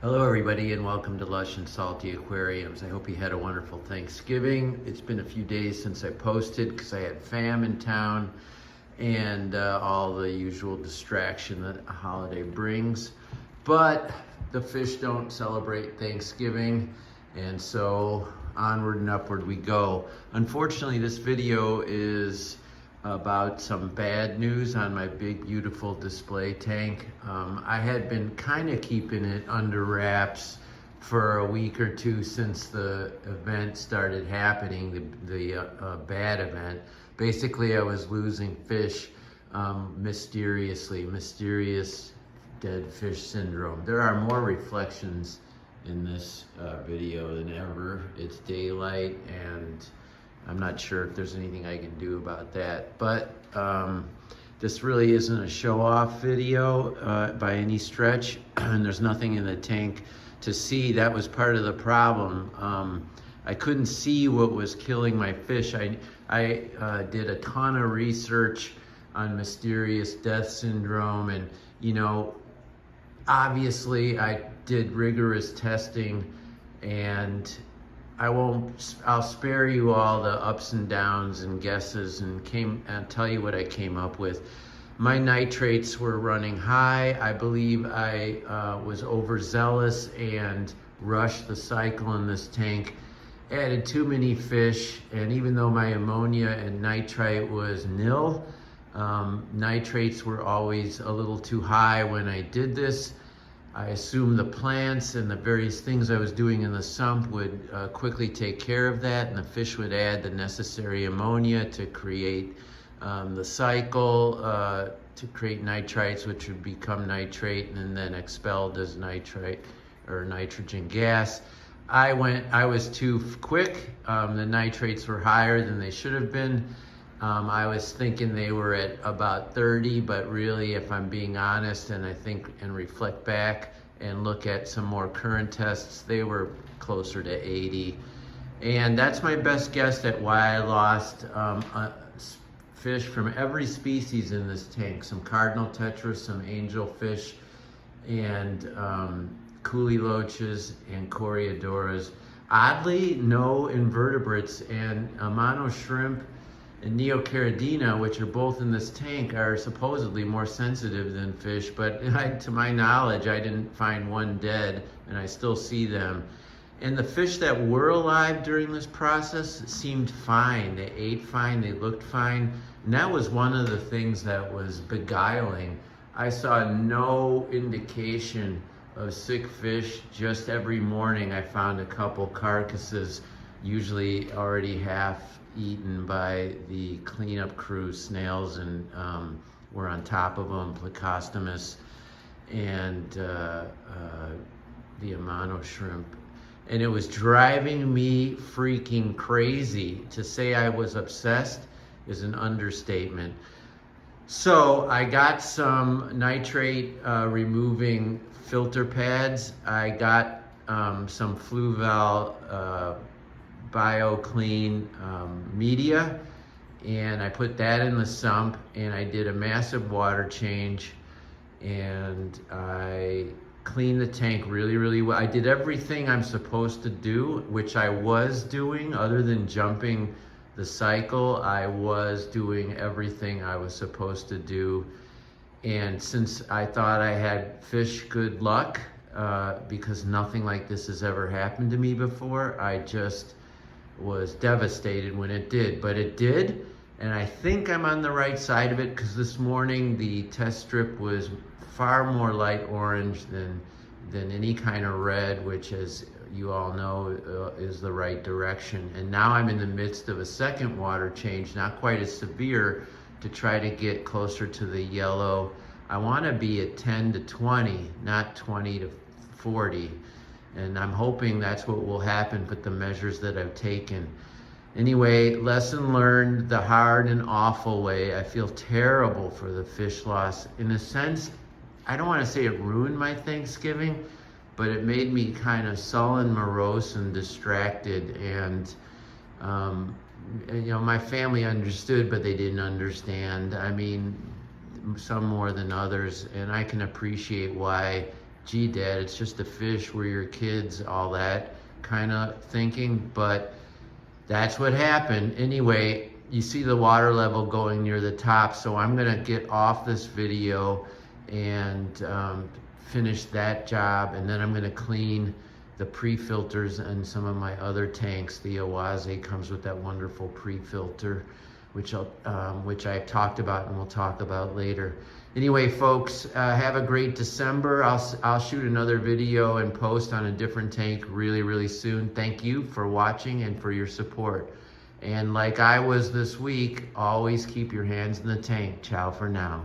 Hello everybody and welcome to Lush and Salty Aquariums. I hope you had a wonderful Thanksgiving. It's been a few days since I posted because I had fam in town and all the usual distraction that a holiday brings. But the fish don't celebrate Thanksgiving, and so onward and upward we go. Unfortunately, this video is about some bad news on my big beautiful display tank. I had been kind of keeping it under wraps for a week or two since the event started happening, the bad event. Basically, I was losing fish mysteriously, mysterious dead fish syndrome. There are more reflections in this video than ever. It's daylight and I'm not sure if there's anything I can do about that, but this really isn't a show-off video by any stretch, and there's nothing in the tank to see. That was part of the problem. I couldn't see what was killing my fish. I did a ton of research on mysterious death syndrome, and obviously I did rigorous testing, and I'll spare you all the ups and downs and guesses and tell you what I came up with. My nitrates were running high. I believe I was overzealous and rushed the cycle in this tank, added too many fish, and even though my ammonia and nitrite was nil, nitrates were always a little too high when I did this. I assumed the plants and the various things I was doing in the sump would quickly take care of that, and the fish would add the necessary ammonia to create the cycle, to create nitrites, which would become nitrate and then expelled as nitrite or nitrogen gas. I was too quick. The nitrates were higher than they should have been. I was thinking they were at about 30, but really, if I'm being honest and I think and reflect back and look at some more current tests, they were closer to 80. And that's my best guess at why I lost fish from every species in this tank. Some cardinal tetras, some angelfish, and coolie loaches and coreodoras. Oddly, no invertebrates, and mono shrimp and Neocaridina, which are both in this tank, are supposedly more sensitive than fish, but to my knowledge, I didn't find one dead, and I still see them. And the fish that were alive during this process seemed fine. They ate fine, they looked fine, and that was one of the things that was beguiling. I saw no indication of sick fish. Just every morning I found a couple carcasses, usually already half eaten by the cleanup crew. Snails and were on top of them, Plecostomus and the Amano shrimp. And it was driving me freaking crazy. To say I was obsessed is an understatement. So I got some nitrate removing filter pads. I got some Fluval BioClean media, and I put that in the sump, and I did a massive water change, and I cleaned the tank really well. I did everything I'm supposed to do, which I was doing. Other than jumping the cycle, I was doing everything I was supposed to do. And since I thought I had fish good luck, because nothing like this has ever happened to me before, I just was devastated when it did. But it did, and I think I'm on the right side of it, because this morning the test strip was far more light orange than any kind of red, which, as you all know, is the right direction. And now I'm in the midst of a second water change, not quite as severe, to try to get closer to the yellow. I want to be at 10 to 20, not 20 to 40. And I'm hoping that's what will happen with the measures that I've taken. Anyway, lesson learned the hard and awful way. I feel terrible for the fish loss. In a sense, I don't want to say it ruined my Thanksgiving, but it made me kind of sullen, morose, and distracted. And my family understood, but they didn't understand. I mean, some more than others, and I can appreciate why gee, Dad, it's just a fish, we're your kids, all that kind of thinking, but that's what happened. Anyway, you see the water level going near the top, so I'm gonna get off this video and finish that job, and then I'm gonna clean the pre-filters and some of my other tanks. The Awaze comes with that wonderful pre-filter, which I've talked about and we'll talk about later. Anyway, folks, have a great December. I'll shoot another video and post on a different tank really soon. Thank you for watching and for your support. And like I was this week, always keep your hands in the tank. Ciao for now.